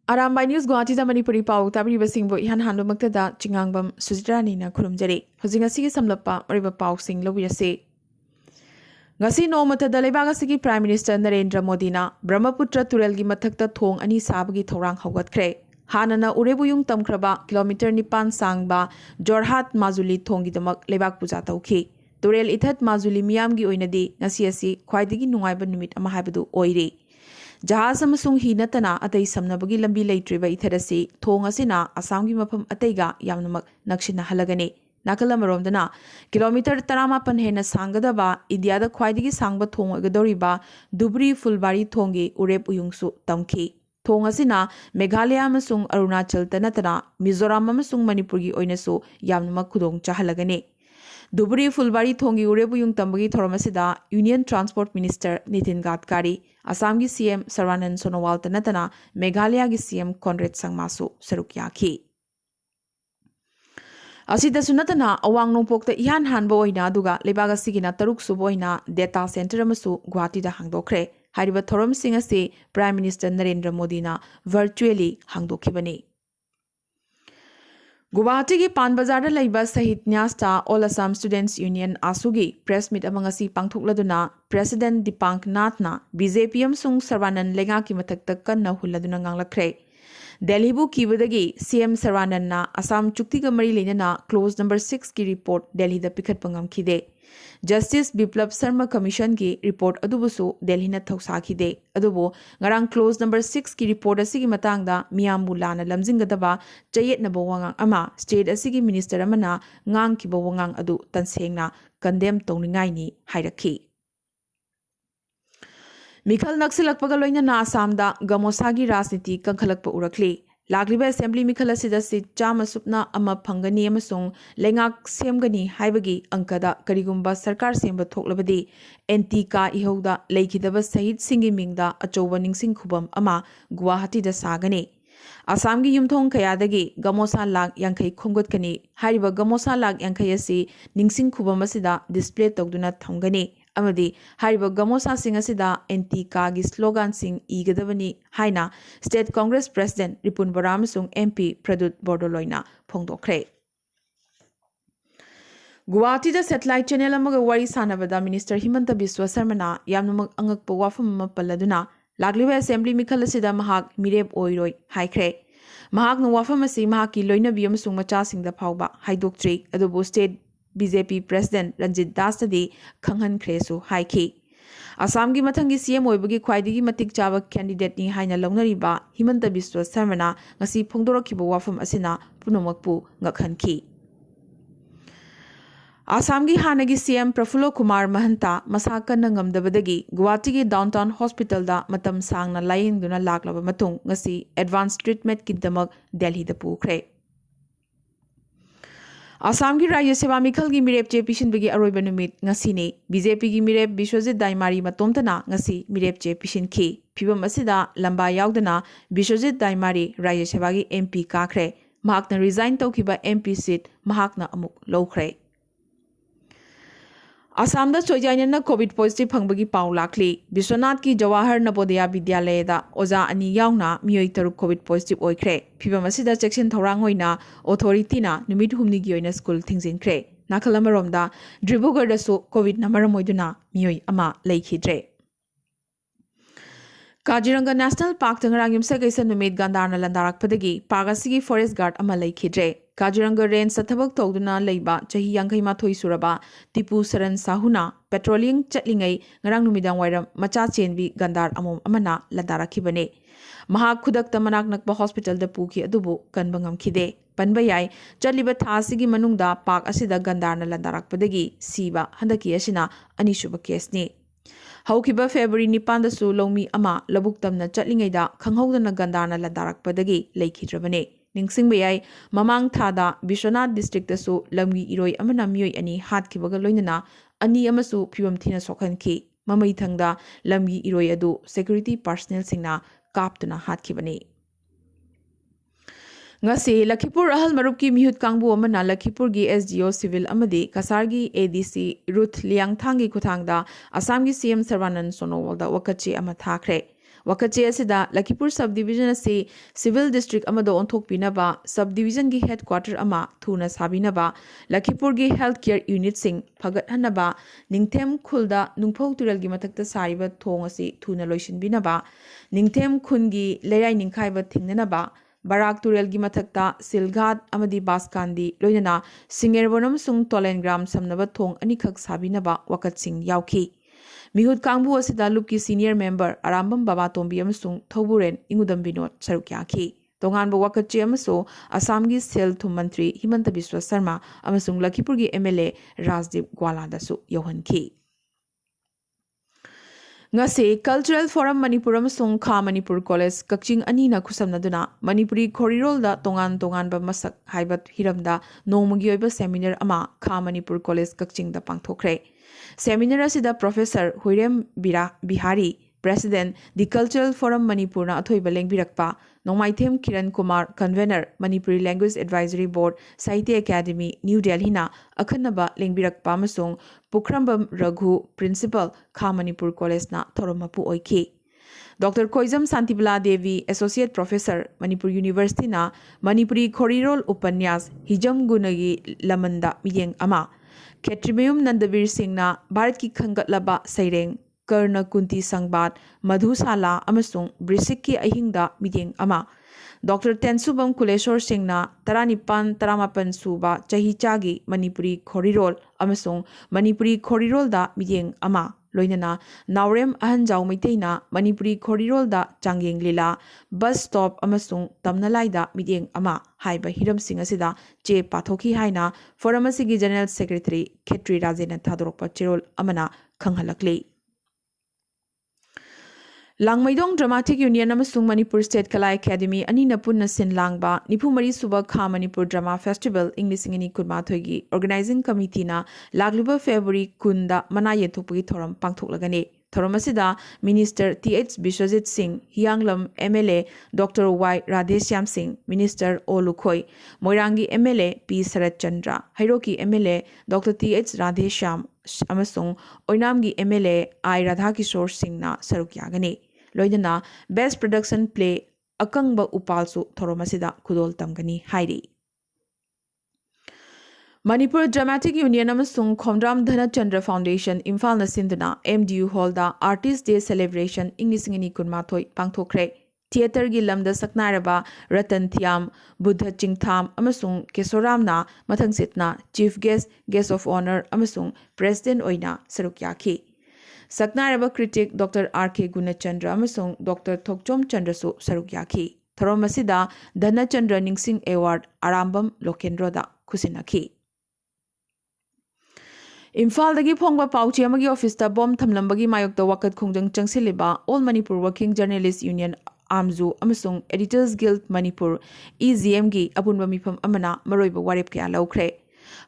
Arambai News Guwahati da Manipuri Pao tabri basingbo ihan handu maktada chingangbam Sujitrani na khurumjari hojing asigi samlappa mariba Pao sing lobirase ngasi nomatada lebaga sigi Prime Minister Narendra Modi na Brahmaputra turel gi mathakta thong ani sabagi thorang hawgatkhre hanana urebuyung tamkhraba kilometer 9 sangba Jorhat Majuli thongi damak lebak puja tawkhi turel ithat Majuli miyam gi oinadi ngasi asi khwaidigi nungaiba numit ama haibadu oire जहाज ही नतना अतई समनबगी लंबी लेट्रिब इथरसी थोंग असिना आसाम की मफम अतईगा यामनमक नक्शिना हलगने नाकल अमरोमदना kilometre 18 हेन सांगदबा इंडियादा ख्वाइदगी सांगबा थोंग अगदोरिबा दुबरी फुलबारी थोंगी उरेप उयुंगसु तमखी थोंग असिना मेघालय अमसुंग अरुणाचल तनतना मिजोराम अमसुंग मणिपुर की ओइनसु यामनमक खुदोंग चाहलगने दुबरी फुलबारी थोंगी उरेबुयुंग तंबगी थोरमसिदा union transport minister Nitin Gadkari Assam की सीएम सर्बानंद सोनोवाल तनतना मेघालय की सीएम कॉनरेड संगमासु सरुक याखी असिदसु नतना अवांग नोंपोक्ता इहान हानबो ओइना दुगा लेबाग असिगिना तरुक सुबोइना डेटा सेंटर अमसु गुवाहाटी दा हांगदोखरे हारिबा थोरम सिंह असे प्राइम मिनिस्टर नरेंद्र मोदी ना वर्चुअली हांगदोखिबने गुवाहाटी की पान बाजार लेबा सहित न्यास्ता ऑल असम स्टूडेंट्स यूनियन आसुगी प्रेस मीट अमंगसी पांगथोकलदुना प्रेसिडेंट दीपांक नाथना बीजेपी अमसुंग सर्बानंद लेंगा की मथक्ता कन्ना हुल्लदुना nganglakre दिल्लीबु कीबदगी सीएम सर्बानंदना असम चुक्तिगा मरी लेना क्लोज नंबर 6 की रिपोर्ट दिल्ली दा पिखत पंगमखिदे जस्टिस बिप्लब शर्मा कमीशन की रिपोर्ट अदुबुसु दिल्ली ना थौसाखिदे अदुबो ngarang क्लोज नंबर 6 की रिपोर्ट असिगी मतांगदा मियामबु लाना लमजिंगदबा चयेतनबो वांगांग अमा स्टेट असिगी मिनिस्टर अमना ngang वांगांग अदु तनसेंगना कंडेम तौनिंगाइनी हाइरखी मिखल नक्सलकपगा लोइना आसामदा गमोसागी राजनीति कंखलकप उरखली लाग्लिबा असेंबली मिखल असिदा सीट चाम सुपना अमा फंगनी अमसुंग लेंगाक सेमगनी हाइबगी अंकदा करिगुंबा सरकार सेंब थोकलबदी एंटी का इहौदा लेखिदबा शहीद सिंगी मिंगदा अचौबा निंगसिंग खुबम अमा गुवाहाटी दा सागने आसाम की युमथोंग कयादगी गमोसा लाख यांखै खोंगतकनी हारिबा गमोसा लाख यांखै असि निंगसिंग खुबम असिदा डिस्प्ले तौदुना थमगनी अमदी हारिबा गमोसा सिंग असिदा एंटी कागी स्लोगन सिंग इगदबनी हाइना स्टेट कांग्रेस प्रेसिडेंट रिपुन बराम सुंग एमपी प्रदुत बोर्डोलोइना फोंदोखरे गुवाहाटी दा सैटेलाइट चैनल अमगा वारी सानबदा मिनिस्टर हिमंत बिस्वा शर्माना यामनमक अंगकप वाफम अमा पल्लदुना लाग्लिबा असेंबली मिखल असिदा महाक मिरेप ओइरोय हाइख्रे महाक न वाफम असि महाक की लोइनबी अमसुंग मचा सिंगदा फावबा हाइदोक्ट्री अदुबो स्टेट बीजेपी प्रेसिडेंट रंजित दास दी खंगहन ख्रेसु हाइखी असम की मथंगी सीएम ओइबगी ख्वाइदिगी मतिक चाबा कैंडिडेट नि हाइना लौनरिबा हिमंत बिस्वा शर्माना ngasi फोंदोरखिबो वाफम असिना पुनमकपु ngakhanki आसाम की हानगी सीएम प्रफुल्ल कुमार महंता मसा कन्न ngamdabadagi गुवाहाटी की डाउनटाउन हॉस्पिटल दा मतम सांगना लायिंगदुना लाक्लबा मतुंग ngasi एडवांस ट्रीटमेंट की दमक दिल्ली दा पुखरे आसाम की राज्य सेवा मिखल की मिरेप चे पिशिनबगी अरोइबा नुमित ngasiने बीजेपी की मिरेप विश्वजित दाइमारी मतोमतना ngasi मिरेप चे पिशिनखी फिबम असिदा लंबा यावदना विश्वजित दाइमारी राज्य सेवा की एमपी काखरे महाकना रिजाइन तौखिबा एमपी सीट महाकना अमुक लौखरे आसाम दा सोइजाइनना कोविड पॉजिटिव फंगबगी पाउ लाखली विश्वनाथ की जवाहर नवोदय विद्यालय दा ओजा अनि यावना मियोई तरुक कोविड पॉजिटिव ओइख्रे फिबम असिदा चेक्शन थौरांग होइना ऑथोरिटीना नुमिट हुमनी की ओइना स्कूल थिंगजिनख्रे नाखलमरोमदा ड्रिबुगढ़ दसु कोविड नमरम ओइदुना मियोई अमा लेखिद्रे काजीरंगा नेशनल पार्क तंगरांग युमसे कैसा नुमित गंदारना लंदारकपदगी पार्क असिगी फॉरेस्ट गार्ड अमा लेखिद्रे काजीरंगा रेंज सथबक तौदुना लेबा चही यांखै माथोई सुरबा टिपू सरन साहुना पेट्रोलिंग चटलिंगै ngarang numidang wairam macha chenbi gandar amom amana landarakibane mahak khudak tamanak nakba hospital da puki adubu kanbangam khide panba yai chaliba thasigi manungda park asida gandarna landarakpadagi siba handaki asina anishuba case ni haukiba February 9 da su lomi ama labuk tamna chatlingai da khanghaudana gandarna landarakpadagi leikhidrebane निंगसिंग बेयाई ममांग थादा Biswanath district दसु लमगी इरोय अमना मियोय अनि हातखिबगा लोइनना अनि अमसु फिबम थिना सोखनखि ममै थंगदा लमगी इरोय अदु सिक्युरिटी पर्सनल सिंगना कापतुना हातखिबने ngasi Lakhipur ahal marup ki mihut kangbu amana Lakhipur gi SDO civil amadi Kasar gi ADC Ruth Liangthang gi kuthangda Assam gi CM Sarbanan Sonowal da wakachi ama thakre Wakache asida Lakipur subdivision ase civil district amado onthokpinaba subdivision gi headquarter ama thuna sabinaba Lakipur gi healthcare unit sing phagat hanaba ningthem khulda nungphau tural gi mathakta saiba thong ase thuna loisinbinaba ningthem khungi leirai ningkhaiba thingnanaba Barak Turel gi mathakta Silghat amadi Baskandi loinana Singerbonam sung Tolengram samnaba thong anikhak sabinaba wakat sing yauki Mihut kangbu asida lupki senior member Arambam Baba Tombi amasung Thoburen Ingudam Binod sarukyaki Tonganba wakatche amaso Assamgi Sel Thum Mantri Himanta Biswa Sarma amasung Lakipurgi MLA Rajdip Gwaladasu yohanki Ngase Cultural Forum Manipur amasung Kha Manipur College Kakching Anina Khusamnaduna Manipuri Khorirol da tongan ba masak haibat hiramda nongmugi oiba seminar ama Kha Manipur College Kakching da pangthokre Seminar asida Professor Huirem Bihari President The Cultural Forum Manipur na athoiba lengbirakpa Nongmaithem Kiran Kumar Convener Manipuri Language Advisory Board Sahitya Academy New Delhi na akhanaba lengbirakpa amasung Pukhrambam Raghu Principal Kha Manipur College na thoromapu oiki Dr. Koizam Santibala Devi Associate Professor Manipur University na Manipuri Khorirol Upanyas Hijam Gunagi Lamanda Miyeng ama Ketrimayum Nandavir Singh na Bharat ki khangatlaba saireng Karna Kunti Sangbat Madhusala amasung Brisik ki ahingda mideng ama Dr. Tensubam Kuleshwar Singh na Taranipan Taramapan Suba Chahichagi Manipuri Khorirol amasung Manipuri Khorirol da mideng ama loinana Naurem Ahanjau Maiteina Manipuri Khorirol da Changyeng Lila bus stop amasung Tamnalai da mideng ama haiba hiram sing asida che pathoki haina forum asigi General Secretary Khetri Rajena Thadorokpa Chirol amana khanghalakli Langmaidong Dramatic Union amasung Manipur State Kala Academy anina punna sin langba Nipumari Suba Kha Manipur Drama Festival Inglisingini Kunmathoigi Organizing Committee na Lagluba February kunda mana yethopagi thoram pangthoklagani thoram asida Minister TH Bishwajit Singh Hianglam MLA Dr. Y Radheshyam Singh Minister O Lukhoi Moirangi MLA P Sarat Chandra Hairoki MLA Dr. TH Radheshyam amasung Oinamgi MLA I Radhakishore Singh na sarukyagani Loidana Best Production Play Akangba Upalsu Thoromasida Kudol Tamgani Hairi Manipur Dramatic Union amasung Khomdram Dhanachandra Foundation Imphal na Sinduna MDU Hall da Artist Day Celebration Inglisingini Kunmathoi pangthokre Theater gi lamda saknairaba Ratan Thiam Buddha Chingtham amasung Kesoramna mathangsitna Chief Guest of Honor amasung President oina sarukyaki Saknairaba critic Dr. R.K. Gunachandra amasung Dr. Thokchom Chandra su sarukyaki Thoromasida Dhanachandra Ningsing Award Arambam Lokendro da khusinaki Imphal dagi phongba pauchi amagi office ta bom thamlambagi mayokta wakat khongjang changsiliba All Manipur Working Journalists Union Amzu amasung Editors Guild Manipur EGM gi apunba mifam amana maroiba warep kya laukre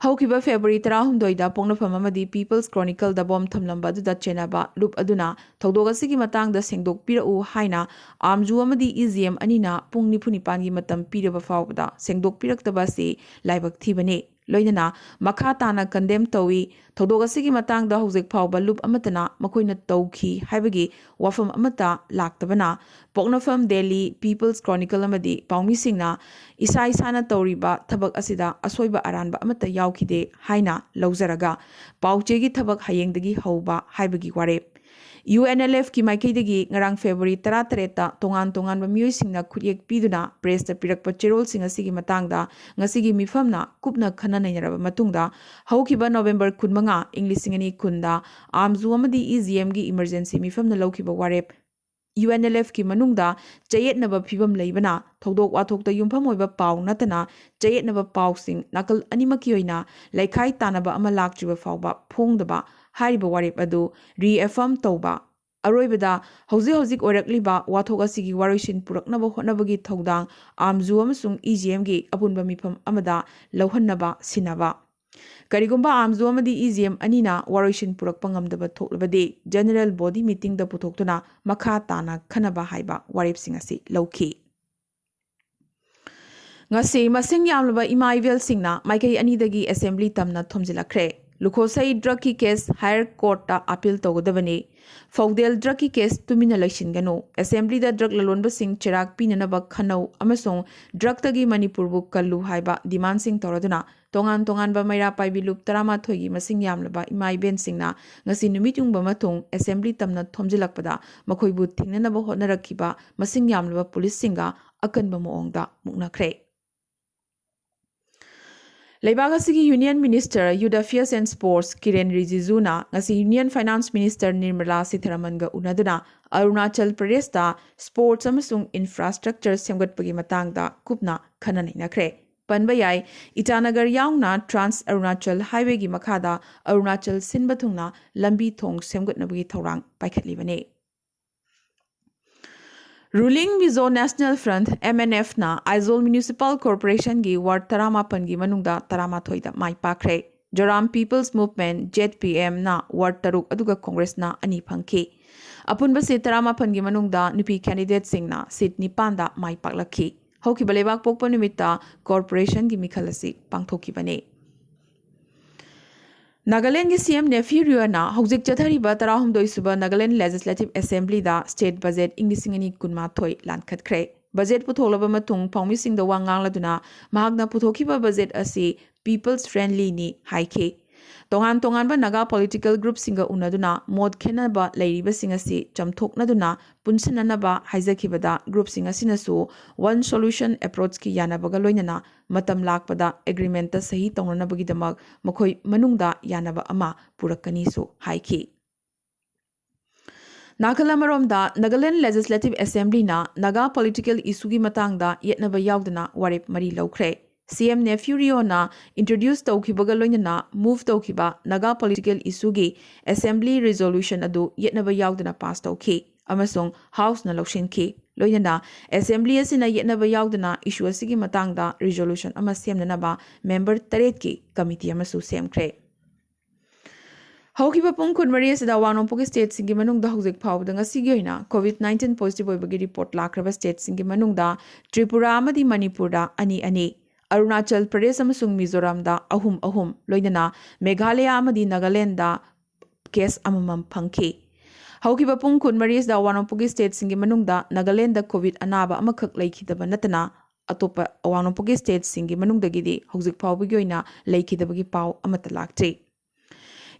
Haukiba February 13 da pongnafam amadi People's Chronicle da bom thamlamba du da chenaba loop aduna thogdoga sigi matang da sengdok pirau haina Amzu amadi EGM anina pung nipunipan gi matam piraba fawda sengdok piraktaba se laibak thibane Loinana Makatana condemn Towi, Todogasi Matang the Hosek Pauba Loop Amatana, Makoina Toki, Habagi, Wafam Amata, Laktabana, Pognafam Delhi, People's Chronicle Amadi, Paumi Singna, Isai Sana Toriba, Tabak Asida, Asoiba Aranba Amata Yaukide, Haina, Lauzaraga, Pauchegi Tabak Hayengdagi Hoba, Habagi Warep. UNLF ki maikaidagi ngarang February 13 tongan bamiyoi singna khuyek piduna press ta pirakpa cherol sing asigi matangda ngasigi mifamna kupna khana nainaraba matungda haukiba November 15 English singani kunda Amzu amadi EGM gi emergency mifamna laukiba warep UNLF ki manungda chayetnaba phibam leibana thodok wathokta yumpham oiba paw natana chayetnaba paw sing nakal animaki oina laikhai tanaba ama lakjiba fawba phongdaba hariba warep adu reaffirm tauba aroibada hozik orakliba wathok asigi waroisin puraknaba hotnabagi thodang Amzu amasung EGM gi apunba mifam amada lauhannaba sinaba Karigumba Amzu amadi EGM anina waroisin purakpa ngamdaba thoklabade General Body Meeting da putoktuna makha tana khanaba haiba warep sing asi lauki ngase masing yamlaba imaivel singna maikai ani dagi assembly tamna thomjilakre Lukhosai drug ki case higher court ta appeal tawgadabani. Faudel drug ki case tumina laisingano. Assembly da drug lalonba sing chirak pinanaba khanau amasong drug tagi Manipur bu kallu haiba demand sing toraduna. Tongan ba mayra pai bilup tarama thoigi masing yamlaba imai ben singna ngasi numitung ba matung assembly tamna thomjilakpada makhoi bu thingnanaba hotnarakhiba masing yamlaba police singa akanba moongda muknakre. Leibag asigi Union Minister Youth Affairs and Sports Kiren Rijiju na ngasi Union Finance Minister Nirmala Sitharaman ga unaduna Arunachal Pradesh da sports amasung infrastructure semgatpagi matangda kupna khananainakre. Panba yai Itanagar yaungna Trans Arunachal Highway gi makhada Arunachal sinbathungna lambi thong semgatnabagi thorang paikhatlibane. Ruling Mizo National Front MNF na Aizawl Municipal Corporation gi Ward Taramapan gi manungda Taramathoida mai pakre. Joram People's Movement JPM na Ward Taruk aduga Congress na ani phangki. Apunba se Taramapan gi manungda nupi candidate singna seat nipanda mai paklakhi. Hokiba lebak pokpa numita corporation gi mikhalasi pangthokibane. Nagaland CM Nephew Riona, Hozik Chathariba Tarahumdoi Suba Nagaland Legislative Assembly da State Budget Inglisingani Kunmathoi Lankat Kre. Budget Putolaba Matung Pomising the Wangang Laduna, Magna Putokiba Budget Asi People's Friendly ni Haike. Tongan ba Naga political group singa unaduna mod kenaba Lady Singasi Jamtok Naduna Punsanaba Haizakibada group singasinasu one solution approach ki Yanabagaloinana Matam Lakpada agreement Sahi Tonganabagidamag Makoi Manungda Yanaba Ama Purakanisu Haiki. Nakalamaromda Nagaland Legislative Assembly na Naga political isugi matangda yetnaba yaudana warip mari lokre. CM Nephew Riona introduced Taukibaga Loinana move Taukiba Naga political isugi Assembly resolution adu yetnaba yaudana pass Tauki Amasong House na Lokshin ki Loinana Assembly asina yetnaba yaudana issue asigi matangda resolution ama semnanaba member taret ki committee amasu semkre. Hokiba pung kunmari asida Wanongpoki state singi manungda hojik phawda ngasigi oina COVID-19 positive oibagi report lakraba state singi manungda Tripura amadi Manipur da ani Arunachal Pradesh amasung Mizoram da ahum loinana Meghalaya amadi Nagaland da case amamam phangki. Haukiba pung kunmari da Wanongpoki state singi manungda Nagaland da COVID anaba amakak laikhidaba natana atopa Wanongpoki state singi manungdagidi hojik phawbagi oina laikhidabagi pau amata laktre.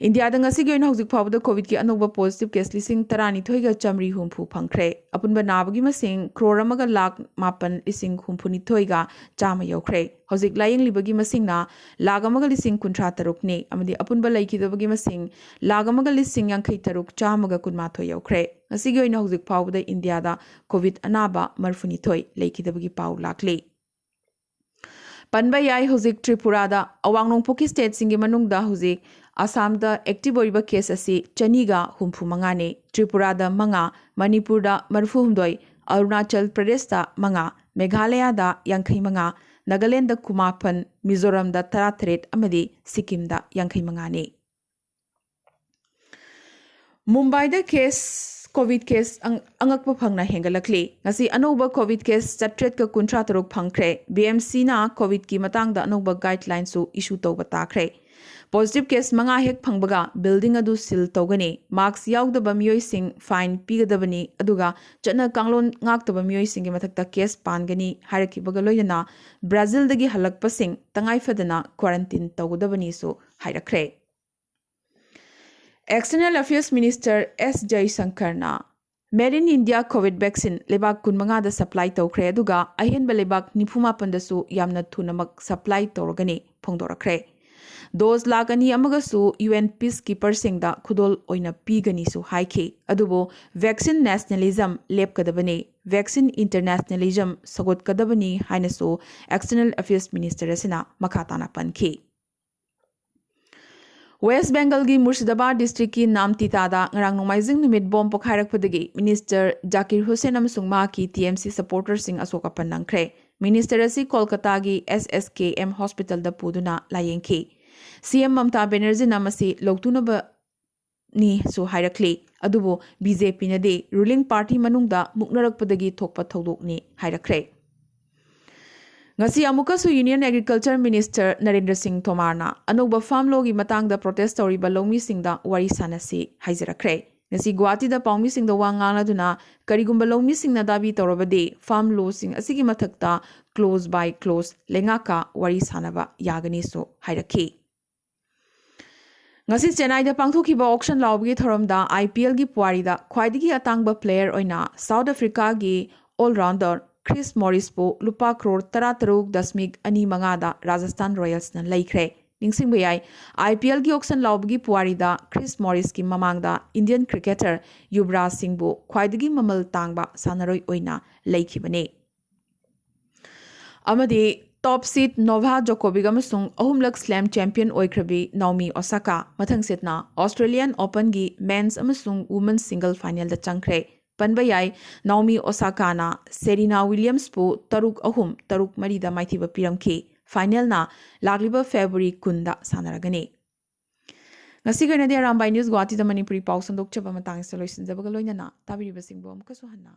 India da ngasi goina hojik phawda COVID ki anoba positive case lising tarani thoiga chamri humpu phangkhre. Apunba nabagi masing crore amaga lakh mapan lising humpuni thoiga chama yokre. Hojik laying libagi masing na lakh amaga lising kuntra tarukne. Amadi apunba laikidabagi masing lakh amaga lising yankhai taruk chamaga kunma thoi yokre. Ngasi goina hojik phawda India da COVID anaba marfuni thoi laikidabagi pau lakle. Panba yai hojik Tripura da Awang-Nongpoki state singi manungda hojik Assam da active oiba case asi Chaniga humpu mangane, Tripura da manga, Manipur da marfu humdoi, Arunachal Pradesh da manga, Meghalaya da yankai manga, Nagaland da kumapan, Mizoram da taratret amadi Sikkim da yankai mangane. Mumbai da case COVID case angakpa phangna hengalakli ngasi anoba COVID case chatret ka kuntra taruk phangkre BMC na COVID ki matang da anoba guidelines su issue tawba takre. Positive case manga hek phangbaga building adu sil tawgani marks yaudaba miyoi sing fine pigadabani aduga chana kanglon ngaktaba miyoi singi mathakta case pangani harakibaga loyana Brazil dagi halakpa sing tangai fadana quarantine tawgadabani su hairakre. External Affairs Minister S. Jaishankar na Made in India COVID vaccine lebak kunmanga da supply tawkre aduga ahenba lebak nifuma pandasu yamna thunamak supply tawrgani phongdorakre. Those lagani amagasu UN peacekeeper singda khudol oina pigani su haike adubo vaccine nationalism lep kadabani vaccine internationalism sagot kadabani hainasu External Affairs Minister asina makhatana panki. West Bengal gi Murshidabad district ki Namtita da ngarang nomaizing numit bomb pokhairak padagi Minister Zakir Hussain amasung ma ki TMC supporters sing asoka panangkre. Minister asi Kolkata gi SSKM hospital da puduna layengki. CM Mamta Banerjee namasi Loktunaba ni su hairakli adubo BJP na de ruling party manungda muknarakpadagi thokpa thodok ni hairakre. ngasi amukasu Union Agriculture Minister Narendra Singh Tomarna anuba farm law gi matang da protest tori ba lawmi sing da wari sanasi haizarakre ngasi Guwahati da pawmi sing da wangala duna karigumba lawmi sing na dabi torobade farm law sing asigi mathakta close by close lengaka wari sanaba yagani so hairakhi ngasi Chennai da pangthokiba auction lawgi thoramda IPL gi puari da khwaidigi atangba player oina South Africa gi all rounder Chris Morris po lupa crore 13.25 da Rajasthan Royals na laikre ningsing bayai IPL gi auction lawgi puari da Chris Morris ki mamang da Indian cricketer Yuvraj Singh bu khwaidigi mamal tangba sanaroi oina laikibane amadi top seed Novak Djokovic amasung ahumlak slam champion oikrabi Naomi Osaka mathang setna Australian Open gi men's amasung women's single final da changkre Panbayai Naomi Osaka na Serena Williams po 3-3 da maithiba piramki final na lagliba February 10 da sanaragani ngasi ganadi Arambai News Guwahati da Manipuri Pao sandok chaba matang sa loisin jabaga loina na tabiri basing bom kaso hanna